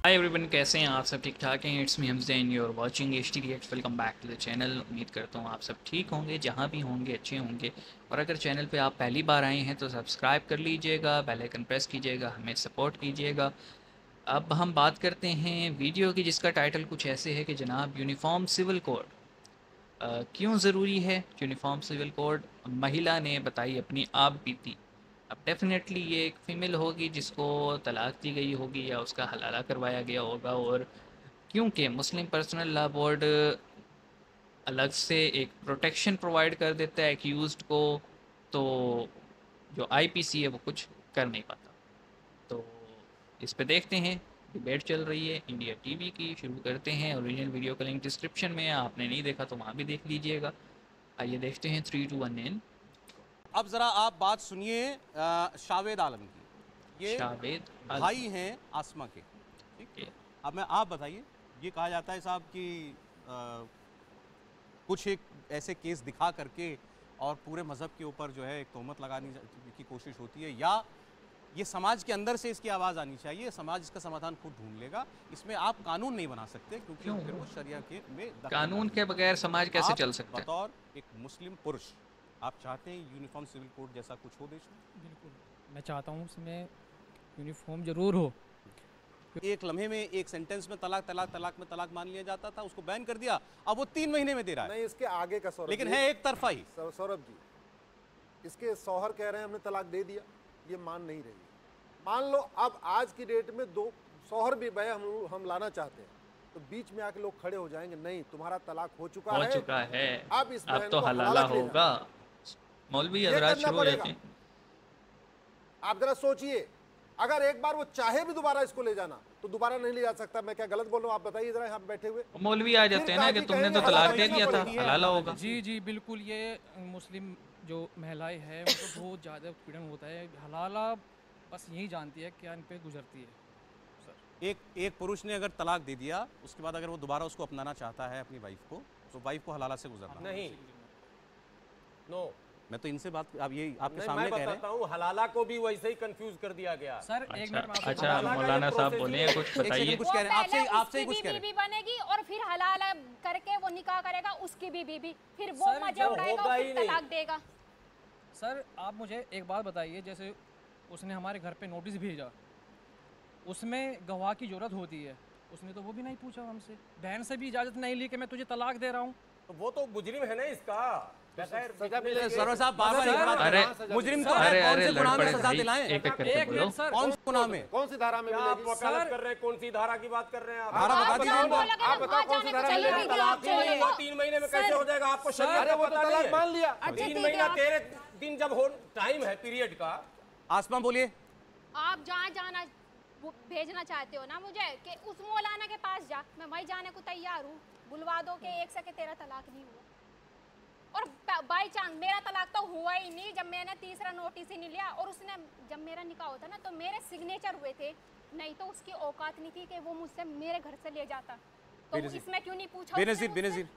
Hi everyone, कैसे हैं आप सब? ठीक ठाक हैं? It's me Hamzain, you are watching H T react. Welcome back to the channel. उम्मीद करता हूँ आप सब ठीक होंगे, जहाँ भी होंगे अच्छे होंगे। और अगर चैनल पे आप पहली बार आए हैं तो सब्सक्राइब कर लीजिएगा, बेल आइकन प्रेस कीजिएगा, हमें सपोर्ट कीजिएगा। अब हम बात करते हैं वीडियो की, जिसका टाइटल कुछ ऐसे है कि जनाब, यूनिफॉर्म सिविल कोड क्यों ज़रूरी है। यूनिफॉर्म सिविल कोड, महिला ने बताई अपनी आप बीती। अब डेफ़िनेटली ये एक फ़ीमेल होगी जिसको तलाक दी गई होगी या उसका हलाला करवाया गया होगा। और क्योंकि मुस्लिम पर्सनल लॉ बोर्ड अलग से एक प्रोटेक्शन प्रोवाइड कर देता है एक्यूज्ड को, तो जो आईपीसी है वो कुछ कर नहीं पाता। तो इस पे देखते हैं, डिबेट चल रही है इंडिया टीवी की। शुरू करते हैं। ओरिजिनल वीडियो का लिंक डिस्क्रिप्शन में है, आपने नहीं देखा तो वहाँ भी देख लीजिएगा। आइए देखते हैं 3 2 1 इन। अब जरा आप बात सुनिए शावेद आलम की। ये शावेद भाई हैं आसमा के, ठीक है। अब आप बताइए, ये कहा जाता है साहब कि कुछ एक ऐसे केस दिखा करके और पूरे मज़हब के ऊपर जो है एक तोहमत लगाने की कोशिश होती है, या ये समाज के अंदर से इसकी आवाज़ आनी चाहिए, समाज इसका समाधान खुद ढूंढ लेगा। इसमें आप कानून नहीं बना सकते, क्योंकि फिर वो शरिया के में कानून के बगैर समाज कैसे चल सकता है। बतौर एक मुस्लिम पुरुष आप चाहते हैं यूनिफॉर्म सिविल कोड जैसा कुछ हो देश में? बिल्कुल, मैं चाहता हूँ उसमें यूनिफॉर्म ज़रूर हो। एक लम्हे में एक सेंटेंस में तलाक तलाक तलाक में तलाक मान लिया जाता था, उसको बैन कर दिया, अब वो 3 महीने में दे रहा है। नहीं, इसके आगे का सौरभ, लेकिन है एक तरफा ही। सौरभ जी, इसके शौहर कह रहे हैं हमने तलाक दे दिया, ये मान नहीं रही है। मान लो अब आज की डेट में 2 शौहर भी भाई हम लाना चाहते हैं, तो बीच में आके लोग खड़े हो जाएंगे, नहीं तुम्हारा तलाक हो चुका है, अब इस अब तो हलाला होगा। मौलवी हजरात शुरू हो जाते हैं। आप जरा सोचिए, अगर एक बार वो चाहे भी दोबारा इसको ले जाना तो दोबारा नहीं ले जा सकता। मैं क्या गलत बोल रहा हूँ? आप बताइए जरा, यहाँ बैठे हुए मौलवी आ जाते हैं ना कि तुमने तो तलाक दे दिया था, हलाला होगा। जी जी बिल्कुल, ये मुस्लिम जो महिलाएं हैं उनको बहुत ज़्यादा उत्पीड़न होता है। हलाला बस यही जानती है क्या इन पे गुजरती है सर। एक पुरुष ने अगर तलाक दे दिया, उसके बाद अगर वो दोबारा उसको अपनाना चाहता है अपनी वाइफ को, तो वाइफ को हलाला से गुजरना नहीं। नो, मैं तो इनसे बात अब ये आपके सामने कह रहे हैं। हलाला को भी वैसे ही कंफ्यूज कर दिया गया सर। एक मिनट, अच्छा मौलाना साहब बोले, कुछ बताइए। कुछ कह रहे हैं आपसे ही कुछ कह रहे हैं। बीवी बनेगी और फिर हलाला करके वो निकाह करेगा, उसकी भी बीवी, फिर वो मजे उड़ाएगा और फिर तलाक देगा। सर आप मुझे एक बात बताइए, जैसे उसने हमारे घर पे नोटिस भेजा, उसमें गवाह की जरूरत होती है, उसने तो वो भी नहीं पूछा हमसे, बहन से भी इजाजत नहीं ली कि मैं तुझे तलाक दे रहा हूँ। तो वो तो मुजरिम है ना इसका। सरवर साहब बार-बार अरे मुजरिम तो है, कौन से गुनाह में सजा दिलाएं? एक करके बोलो, कौन से गुनाह में, कौन सी धारा में आप वकालत कर रहे हैं? कौन सी धारा की बात कर रहे हैं आप? धारा बता दीजिए। आप बताओ कौन सी धारा में? तलाक नहीं हुआ 3 महीने में कैसे हो जाएगा? आपको शरीयत का पता नहीं है? मान लिया 3 महीना 13 दिन जब हो टाइम है पीरियड का। आसमा बोलिए। आप जहाँ जाना भेजना चाहते हो ना मुझे, कि उस मौलाना के पास जा, मैं वहीं जाने को तैयार हूँ। बुलवा दो कि 1 से के 13 तलाक नहीं हुआ, और बाई चांस मेरा तलाक तो हुआ ही नहीं जब मैंने तीसरा नोटिस ही नहीं लिया। और उसने जब मेरा निकाह होता ना तो मेरे सिग्नेचर हुए थे, नहीं तो उसकी औकात नहीं थी कि वो मुझसे मेरे घर से ले जाता। तो इसमें क्यों नहीं पूछा? बेनज़ीर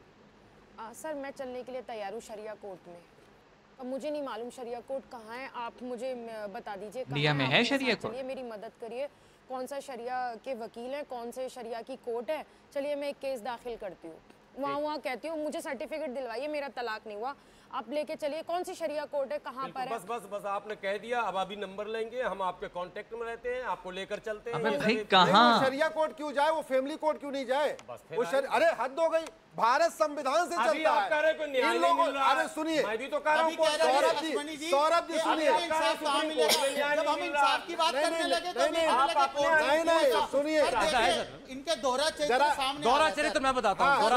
सर मैं चलने के लिए तैयार हूँ शरिया कोर्ट में। अब मुझे नहीं मालूम शरिया कोर्ट कहाँ है, आप मुझे बता दीजिए। इंडिया में है शरिया कोर्ट? चलिए मेरी मदद करिए, कौन सा शरिया के वकील हैं, कौन से शरिया की कोर्ट है। चलिए मैं एक केस दाखिल करती हूँ, वहाँ कहती हूँ मुझे सर्टिफिकेट दिलवाइए, मेरा तलाक नहीं हुआ, आप लेके चलिए। कौन सी शरिया कोर्ट है, कहाँ पर है? बस आपने कह दिया। अब अभी नंबर लेंगे, हम आपके कांटेक्ट में रहते हैं, आपको लेकर चलते हैं। अबे भाई कहाँ? शरिया कोर्ट क्यों जाए, वो फैमिली कोर्ट क्यों नहीं जाए? वो अरे हद हो गई, भारत संविधान से चलता है। आप कह रहे हैं कोई न्याय नहीं मिल रहा है। अरे सुनिए, मैं भी तो कह रहा हूँ सौरभ जी सुनिए, जब हम इंसाफ की बात करने लगे तो नहीं सुनिए, इनके दोहरा चरित्र मैं बताता हूँ।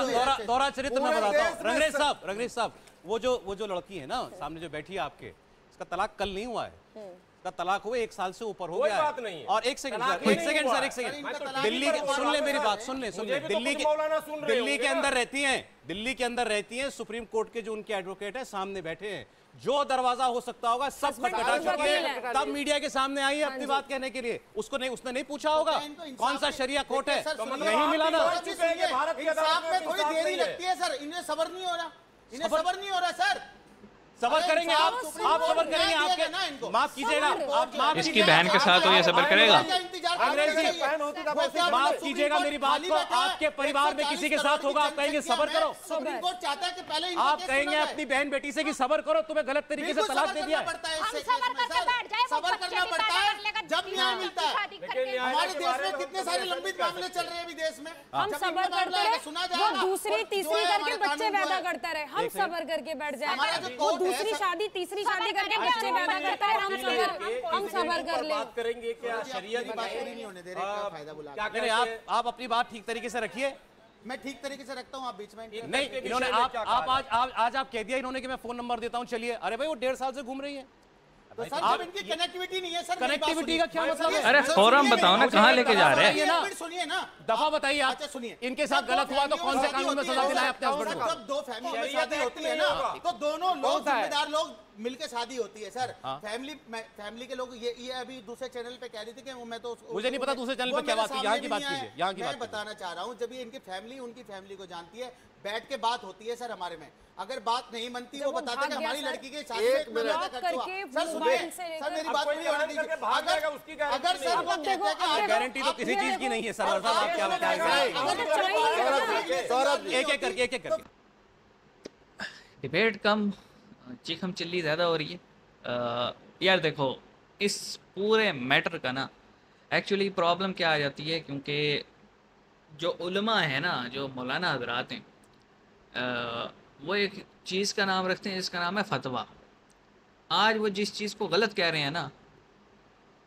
दोहरा चरित्र मैं बताता हूँ। रंगरेज साहब, वो जो लड़की है ना सामने जो बैठी है आपके, इसका तलाक कल नहीं हुआ है, इसका तलाक हुए 1 साल से ऊपर हो गया है। बात नहीं है। और एक सेकंड सर, दिल्ली के सुन ले मेरी बात, सुन ले दिल्ली के अंदर रहती हैं सुप्रीम कोर्ट के जो उनके एडवोकेट है सामने बैठे हैं, जो दरवाजा हो सकता होगा सब खटखटा चुकी है, तब मीडिया के सामने आई है अपनी बात कहने के लिए। उसने नहीं पूछा होगा कौन सा शरिया कोर्ट है, नहीं मिला ना। भारत की अदालत में थोड़ी देरी लगती है सर, इन्हें सबर नहीं हो रहा सर। सबर करेंगे आप सबर करेंगे, आपके माफ कीजिएगा, आप इसकी बहन के साथ हो ये सबर करेगा? अंग्रेज जी, फैन होती था, वैसे आप माफ सुप्रीम कीजिएगा कोर्ट मेरी बात खाली को। बैठा है, आपके परिवार में किसी के 140 साथ होगा, आप करोड़ की कहेंगे जनसंख्या सबर करो। में सुप्रीम कोर्ट चाहता है कि पहले इनका आप केस कहेंगे सुना जाए। अपनी बहन बेटी से कि सबर करो, तुम्हें गलत तरीके से बिल्कुल तलाक सबर दे दिया करना है। पड़ता है हम इस सबर केस में, करके सर। बैठ जाए, वो सबर बच्चे करना भी पड़ता पैदा है कर लेगा, जब न्याय मिलता है। शादी करके। लेकिन न्याय हमारे के देश बारे में में कितने हम सारे कैसे लंबित कह मामले सकते चल रहे हैं अभी देश में। हम जब सबर इनका मामला करते आएगा, रहे, सुना वो जाएगा। दूसरी और जो तीसरी है करके हमारा बच्चे कानून जो पैदा है, करता रहे, हम सबर करके बैठ हमारा जाए। जो वो कोर्ट है, दूसरी शादी तीसरी शादी करके करके बच्चे पैदा करता है, हम सबर कर ले। बात करेंगे क्या शरियत मेरी बात पूरी नहीं होने दे रहे, क्या फायदा बुला के। क्या नहीं, आप अपनी बात ठीक तरीके से रखिए। मैं ठीक तरीके से रखता हूँ, आप बीच में नहीं, इन्होंने आज आप कह दिया इन्होंने कि मैं फोन नंबर देता हूं, चलिए। अरे भाई वो 1.5 साल से घूम रही है। तो सर जब इनकी कनेक्टिविटी नहीं है सर, कनेक्टिविटी का क्या मतलब है? अरे फोरम बताओ ना, कहाँ लेके जा रहे हैं? ये ना सुनिए ना, दफा बताइए आप। अच्छा सुनिए, इनके साथ गलत हुआ तो कौन से कानून में सजा दिलाए अपने हस्बैंड को? जब दो फैमिली में शरीयत शादी होती है ना, होगा। तो दोनों लोग सा है? जिम्मेदार लोग मिलकर शादी होती है सर। फैमिली के लोग ये अभी दूसरे चैनल पे कह रही थी कि मैं तो मुझे नहीं पता दूसरे चैनल पे क्या बात की, यहाँ की बात कीजिए, यहाँ की बात मैं बताना चाह रहा हूँ, जब ये इनकी फैमिली उनकी फैमिली को जानती है, बैठ के बात होती है सर हमारे में। अगर बात नहीं बनती, वो बताते हैं कि हमारी लड़की के शादी में इतना पैसा खर्च हुआ। सर सुनिए, सर मेरी बात पूरी होने दीजिए। अगर सर वो कहते हैं कि गारंटी तो किसी चीज की नहीं है सर। साहब आप क्या एक एक करके डिबेट कम, चिकम चिल्ली ज़्यादा हो रही है। यार देखो, इस पूरे मैटर का ना एक्चुअली प्रॉब्लम क्या आ जाती है, क्योंकि जो उलमा है ना, जो मौलाना हजरात हैं, वो एक चीज़ का नाम रखते हैं जिसका नाम है फतवा। आज वो जिस चीज़ को गलत कह रहे हैं ना,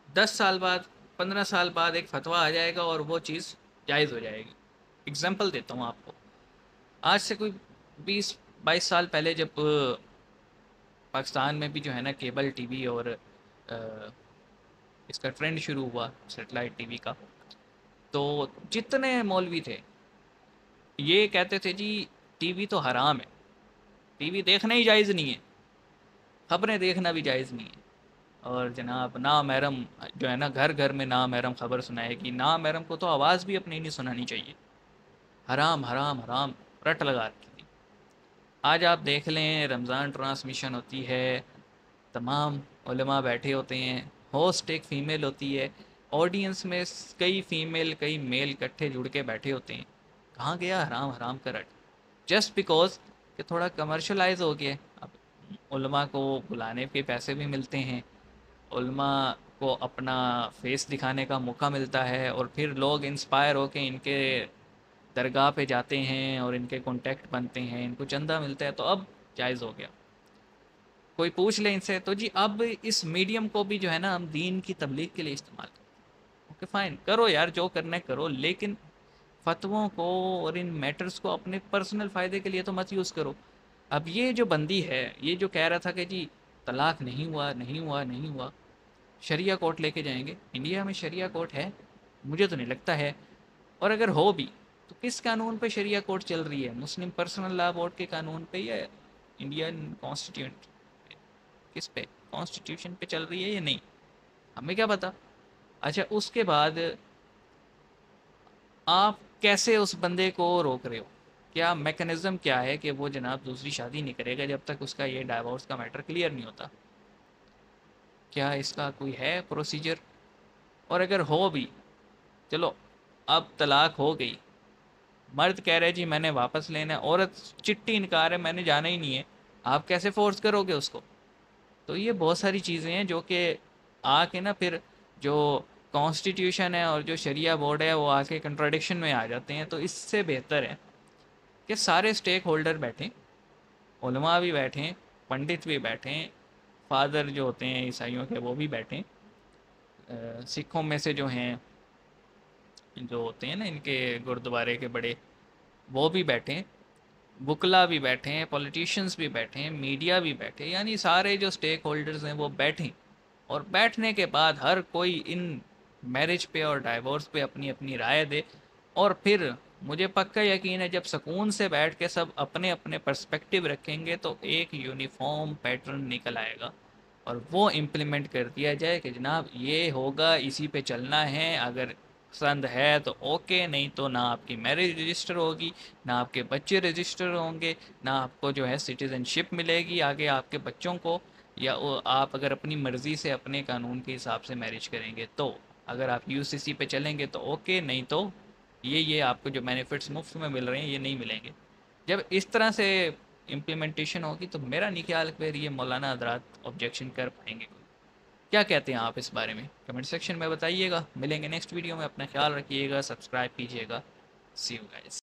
10 साल बाद 15 साल बाद एक फतवा आ जाएगा और वो चीज़ जायज़ हो जाएगी। एग्जांपल देता हूँ आपको। आज से कोई 20-22 साल पहले जब पाकिस्तान में भी जो है ना केबल टीवी और इसका ट्रेंड शुरू हुआ सेटेलाइट टीवी का, तो जितने मौलवी थे ये कहते थे जी टीवी तो हराम है, टीवी देखना ही जायज़ नहीं है, खबरें देखना भी जायज़ नहीं है। और जनाब नामहरम जो है ना, घर घर में नामहरम खबर सुनाएगी, नामहरम को तो आवाज़ भी अपनी नहीं सुनानी चाहिए। हराम हराम हराम रट लगा रखी थी। आज आप देख लें, रमज़ान ट्रांसमिशन होती है, तमाम उलमा बैठे होते हैं, होस्ट एक फ़ीमेल होती है, ऑडियंस में कई फ़ीमेल कई मेल इकट्ठे जुड़ के बैठे होते हैं। कहाँ गया हराम हराम का रट? जस्ट बिकॉज कि थोड़ा कमर्शलाइज हो गया। अब उलमा को बुलाने के पैसे भी मिलते हैं, उलमा को अपना फेस दिखाने का मौका मिलता है, और फिर लोग इंस्पायर होके इनके दरगाह पे जाते हैं और इनके कॉन्टेक्ट बनते हैं, इनको चंदा मिलता है, तो अब जायज़ हो गया। कोई पूछ ले इनसे तो जी अब इस मीडियम को भी जो है ना हम दीन की तबलीग के लिए इस्तेमाल करें। ओके फाइन, करो यार जो करना है करो, लेकिन फतवों को और इन मैटर्स को अपने पर्सनल फ़ायदे के लिए तो मत यूज़ करो। अब ये जो बंदी है, ये जो कह रहा था कि जी तलाक नहीं हुआ नहीं हुआ नहीं हुआ, शरिया कोर्ट लेके जाएंगे। इंडिया में शरिया कोर्ट है? मुझे तो नहीं लगता है। और अगर हो भी तो किस कानून पे शरिया कोर्ट चल रही है? मुस्लिम पर्सनल लॉ बोर्ड के कानून पे या इंडियन कॉन्स्टिट्यूशन? किस पे? कॉन्स्टिट्यूशन पे चल रही है या नहीं, हमें क्या पता। अच्छा, उसके बाद आप कैसे उस बंदे को रोक रहे हो? क्या मैकेनिज़्म क्या है कि वो जनाब दूसरी शादी नहीं करेगा जब तक उसका ये डाइवोर्स का मैटर क्लियर नहीं होता? क्या इसका कोई है प्रोसीजर? और अगर हो भी, चलो अब तलाक हो गई, मर्द कह रहे जी मैंने वापस लेना है, औरत चिट्ठी इनकार है मैंने जाना ही नहीं है, आप कैसे फोर्स करोगे उसको? तो ये बहुत सारी चीज़ें हैं जो कि आके ना फिर जो कॉन्स्टिट्यूशन है और जो शरिया बोर्ड है वो आके कंट्राडिक्शन में आ जाते हैं। तो इससे बेहतर है कि सारे स्टेक होल्डर बैठें, उलमा भी बैठें, पंडित भी बैठें, फादर जो होते हैं ईसाइयों के वो भी बैठें, सिखों में से जो हैं जो होते हैं ना इनके गुरुद्वारे के बड़े, वो भी बैठें, वकला भी बैठें, पॉलिटिशियंस भी बैठें, मीडिया भी बैठे, यानी सारे जो स्टेक होल्डर्स हैं वो बैठें। और बैठने के बाद हर कोई इन मैरिज पे और डाइवोर्स पे अपनी अपनी राय दे, और फिर मुझे पक्का यकीन है जब सुकून से बैठ के सब अपने अपने पर्सपेक्टिव रखेंगे तो एक यूनिफॉर्म पैटर्न निकल आएगा और वो इम्प्लीमेंट कर दिया जाए कि जनाब ये होगा, इसी पे चलना है, अगर पसंद है तो ओके, नहीं तो ना आपकी मैरिज रजिस्टर होगी, ना आपके बच्चे रजिस्टर होंगे, ना आपको जो है सिटीज़नशिप मिलेगी आगे आपके बच्चों को, या आप अगर अपनी मर्ज़ी से अपने कानून के हिसाब से मैरिज करेंगे तो अगर आप यूसीसी पे चलेंगे तो ओके, नहीं तो ये आपको जो बेनिफिट्स मुफ्त में मिल रहे हैं ये नहीं मिलेंगे। जब इस तरह से इम्प्लीमेंटेशन होगी तो मेरा नहीं ख्याल फिर ये मौलाना हजरात ऑब्जेक्शन कर पाएंगे। क्या कहते हैं आप इस बारे में? कमेंट सेक्शन में बताइएगा। मिलेंगे नेक्स्ट वीडियो में। अपना ख्याल रखिएगा, सब्सक्राइब कीजिएगा। सी यू गाइस।